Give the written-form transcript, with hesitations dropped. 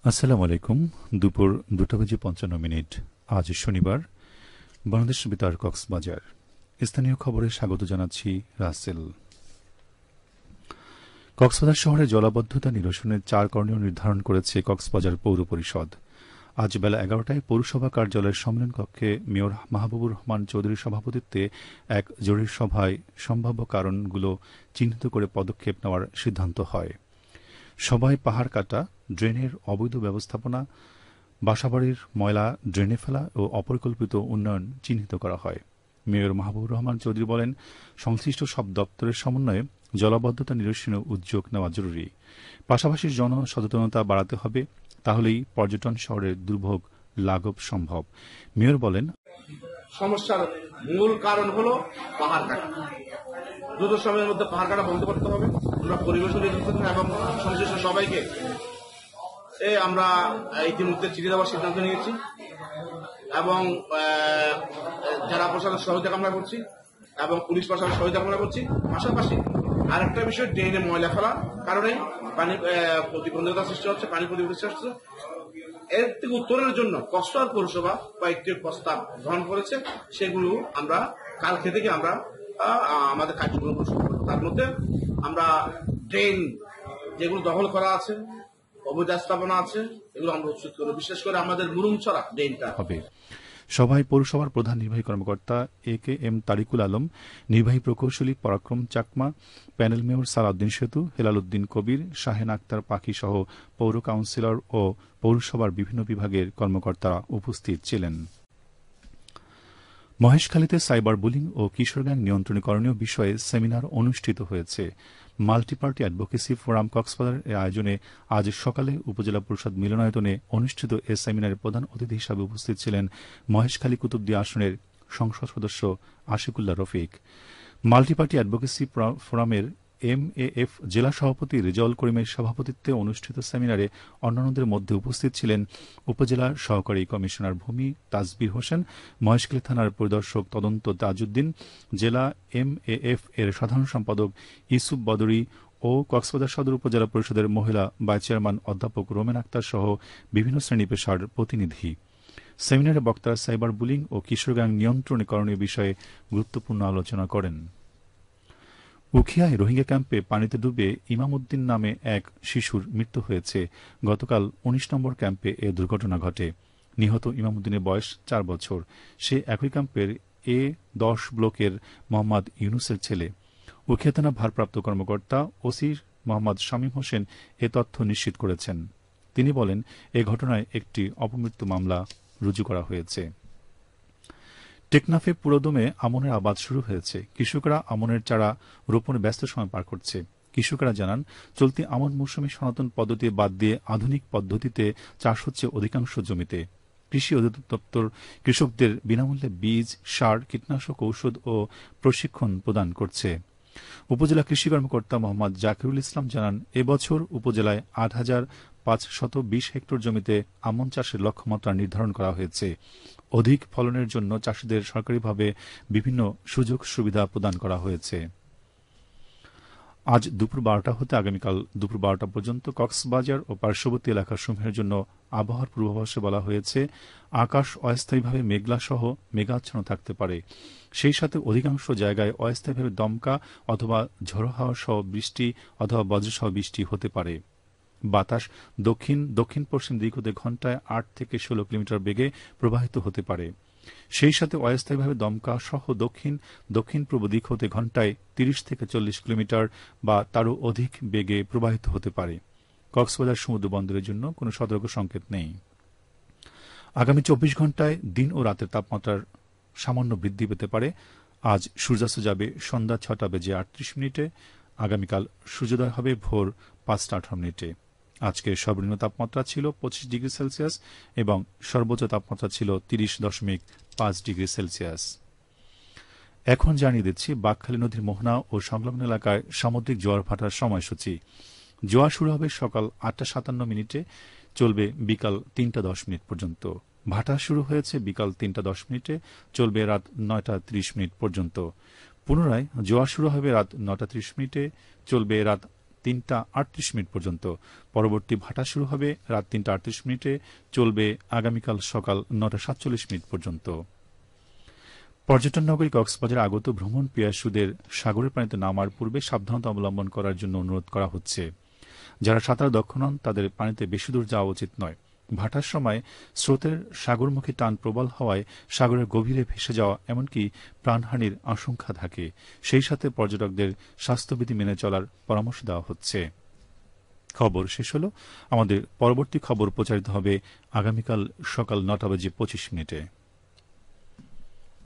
আসসালামু আলাইকুম। দুপুর 2:55 আজ শনিবার। বাংলাদেশ বেতার কক্সবাজার স্থানীয় খবরে স্বাগত জানাচ্ছি রাসেল। কক্সবাজার শহরে জলাবদ্ধতা নিরসনের 4 করণীয় নির্ধারণ করেছে কক্সবাজার পৌর পরিষদ। আজ বেলা 11টায় পৌরসভা কার্যালয়ের সম্মেলন কক্ষে মেয়র মাহবুবুর রহমান চৌধুরীর সভাপতিত্বে এক জরুরি সভায় সম্ভাব্য কারণগুলো চিহ্নিত করে পদক্ষেপ নেওয়ার সিদ্ধান্ত হয়। সভায় পাহাড় কাটা, ড্রেনের অবৈধ ব্যবস্থাপনা, বাসাবাড়ির ময়লা ড্রেনে ফেলা ও অপরিকল্পিত উন্নয়ন চিহ্নিত করা হয়। মেয়র মাহবুবুর রহমান চৌধুরী বলেন, সংশ্লিষ্ট সব দপ্তরের সমন্বয়ে জলাবদ্ধতা নিরসনে উদ্যোগ নেওয়া জরুরি। পাশাপাশি জনসচেতনতা বাড়াতে হবে, তাহলেই পর্যটন শহরের দুর্ভোগ লাঘব সম্ভব। মেয়র বলেন, সমস্যার মূল কারণ হলো পাহাড় কাটা। দ্রুত সময়ের মধ্যে পাহাড় কাটা বন্ধ করতে হবে। আমরা পরিবেশ এবং সংশ্লিষ্ট সবাইকে আমরা ইতিমধ্যে চিঠি দেওয়ার সিদ্ধান্ত নিয়েছি এবং জেলা প্রশাসনের সহযোগিতা কামনা করছি এবং পুলিশ প্রশাসনের সহযোগিতা কামনা করছি। পাশাপাশি আরেকটা বিষয়, ড্রেনে ময়লা ফেলার কারণে পানি প্রতিবন্ধকতা সৃষ্টি হচ্ছে, পানি প্রতিবন্ধক সৃষ্টি হচ্ছে। এর থেকে উত্তরের জন্য কক্সবাজার পৌরসভা কয়েকটি প্রস্তাব গ্রহণ করেছে, সেগুলো আমরা কালকে থেকে আমরা আমাদের কার্যক্রম শুরু করব। তার মধ্যে আমরা ড্রেন যেগুলো দখল করা আছে, অবৈধ স্থাপনা আছে, এগুলো আমরা উচ্ছেদ করব। বিশেষ করে আমাদের মুরুংছড়া ড্রেনটা হবে। সভায় পৌরসভার প্রধান নির্বাহী কর্মকর্তা AKM তারিকুল আলম, নির্বাহী প্রকৌশলী পরাক্রম চাকমা, প্যানেল মেয়র সালাউদ্দিন সেতু, হেলাল উদ্দিন কবির, শাহেন আক্তার পাখি সহ পৌর কাউন্সিলর ও পৌরসভার বিভিন্ন বিভাগের কর্মকর্তারা উপস্থিত ছিলেন। মহেশখালীতে সাইবার বুলিং ও কিশোর গ্যাং নিয়ন্ত্রণে করণীয় বিষয়ে সেমিনার অনুষ্ঠিত হয়েছে। মাল্টিপার্টি অ্যাডভোকেসি ফোরাম কক্সবাজারের আয়োজনে আজ সকালে উপজেলা পরিষদ মিলনায়তনে অনুষ্ঠিত এ সেমিনারে প্রধান অতিথি হিসাবে উপস্থিত ছিলেন মহেশখালী কুতুবদিয়া আসনের সংসদ সদস্য আশিকুল্লাহ রফিক। মাল্টিপার্টি অ্যাডভোকেসি ফোরামের MAF জেলা সভাপতি রেজাউল করিমের সভাপতিত্বে অনুষ্ঠিত সেমিনারে অন্যান্যদের মধ্যে উপস্থিত ছিলেন উপজেলার সহকারী কমিশনার ভূমি তাজবির হোসেন, মহেশখালী থানার পরিদর্শক তদন্ত তাজউদ্দিন, জেলা MAF এর সাধারণ সম্পাদক ইউসুফ বদরি ও কক্সবাজার সদর উপজেলা পরিষদের মহিলা ভাইস চেয়ারম্যান অধ্যাপক রোমেন আক্তার সহ বিভিন্ন শ্রেণী পেশার প্রতিনিধি। সেমিনারে বক্তারা সাইবার বুলিং ও কিশোর গ্যাং নিয়ন্ত্রণে করণীয় বিষয়ে গুরুত্বপূর্ণ আলোচনা করেন। উখিয়ায় রোহিঙ্গা ক্যাম্পে পানিতে ডুবে ইমাম উদ্দিন নামে এক শিশুর মৃত্যু হয়েছে। গতকাল 19 নম্বর ক্যাম্পে এ দুর্ঘটনা ঘটে। নিহত ইমাম উদ্দিনের বয়স 4 বছর। সে একই ক্যাম্পের A10 ব্লকের মোহাম্মদ ইউনুসের ছেলে। উখিয়া থানা ভারপ্রাপ্ত কর্মকর্তা ওসি মোহাম্মদ শামীম হোসেন এ তথ্য নিশ্চিত করেছেন। তিনি বলেন, এ ঘটনায় একটি অপমৃত্যু মামলা রুজু করা হয়েছে। টেকনাফে পুরোদমে আমনের আবাদ শুরু হয়েছে। কৃষকরা আমনের চারা রোপণে ব্যস্ত সময় পার করছে। কৃষকরা জানান, চলতি আমন মৌসুমে সনাতন পদ্ধতি বাদ দিয়ে আধুনিক পদ্ধতিতে চাষ হচ্ছে অধিকাংশ জমিতে। কৃষি অধিদপ্তর কৃষকদের বিনামূল্যে বীজ, সার, কীটনাশক, ঔষধ ও প্রশিক্ষণ প্রদান করছে। উপজেলা কৃষি কর্মকর্তা মোহাম্মদ জাকিরুল ইসলাম জানান, এবছর উপজেলায় 8,520 হেক্টর জমিতে আমন চাষের লক্ষ্যমাত্রা নির্ধারণ করা হয়েছে। অধিক ফলনের জন্য চাষিদের সরকারিভাবে বিভিন্ন সুযোগ সুবিধা প্রদান করা হয়েছে। আজ দুপুর 12টা হতে আগামীকাল দুপুর 12টা পর্যন্ত কক্সবাজার ও পার্শ্ববর্তী এলাকাসমূহের জন্য আবহাওয়ার পূর্বাভাসে বলা হয়েছে, আকাশ অস্থায়ীভাবে মেঘলা সহ মেঘাচ্ছন্ন থাকতে পারে। সেই সাথে অধিকাংশ জায়গায় অস্থায়ীভাবে দমকা অথবা ঝোড়ো হাওয়া সহ বৃষ্টি অথবা বজ্রসহ বৃষ্টি হতে পারে। বাতাস দক্ষিণ দক্ষিণ পশ্চিম দিক হতে ঘণ্টায় 8 থেকে 16 কিলোমিটার বেগে প্রবাহিত হতে পারে। সেই সাথে অস্থায়ীভাবে দমকা সহ দক্ষিণ দক্ষিণ পূর্ব দিক হতে ঘণ্টায় 30 থেকে 40 কিলোমিটার বা তারও অধিক বেগে প্রবাহিত হতে পারে। কক্সবাজার সমুদ্র বন্দরের জন্য কোনো সতর্ক সংকেত নেই। আগামী 24 ঘণ্টায় দিন ও রাতের তাপমাত্রার সামান্য বৃদ্ধি পেতে পারে। আজ সূর্যাস্ত যাবে সন্ধ্যা 6:38। আগামীকাল সূর্যোদয় হবে ভোর 5:18। আজকের সর্বনিম্ন তাপমাত্রা ছিল 25 ডিগ্রি সেলসিয়াস এবং সর্বোচ্চ তাপমাত্রা ছিল 30.5 ডিগ্রি সেলসিয়াস। এখন জানিয়ে দিচ্ছি বাঁকখালী নদীর মোহনা ও সংলগ্ন এলাকায় সামুদ্রিক জোয়ার ভাটার সময়সূচি। জোয়ার শুরু হবে সকাল 8:57, চলবে বিকাল 3:10 পর্যন্ত। ভাটা শুরু হয়েছে বিকাল 3:10, চলবে রাত 9:30 পর্যন্ত। পুনরায় জোয়ার শুরু হবে রাত 9:30, চলবে রাত 3:38 পর্যন্ত। পরবর্তী ভাটা শুরু হবে রাত 3:38, চলবে আগামীকাল সকাল 9:47 পর্যন্ত। পর্যটন নগরী কক্সবাজারে আগত ভ্রমণ পিয়াসুদের সাগরের পানিতে নামার পূর্বে সাবধানতা অবলম্বন করার জন্য অনুরোধ করা হচ্ছে। যারা সাঁতার দক্ষ নন তাদের পানিতে বেশি দূর যাওয়া উচিত নয়। ভাটার সময় স্রোতের সাগরমুখী টান প্রবল হওয়ায় সাগরের গভীরে ভেসে যাওয়া এমনকি প্রাণহানির আশঙ্কা থাকে। সেই সাথে পর্যটকদের স্বাস্থ্যবিধি মেনে চলার পরামর্শ দেওয়া হচ্ছে। খবর শেষ হল। আমাদের পরবর্তী খবর প্রচারিত হবে আগামীকাল সকাল 9:25।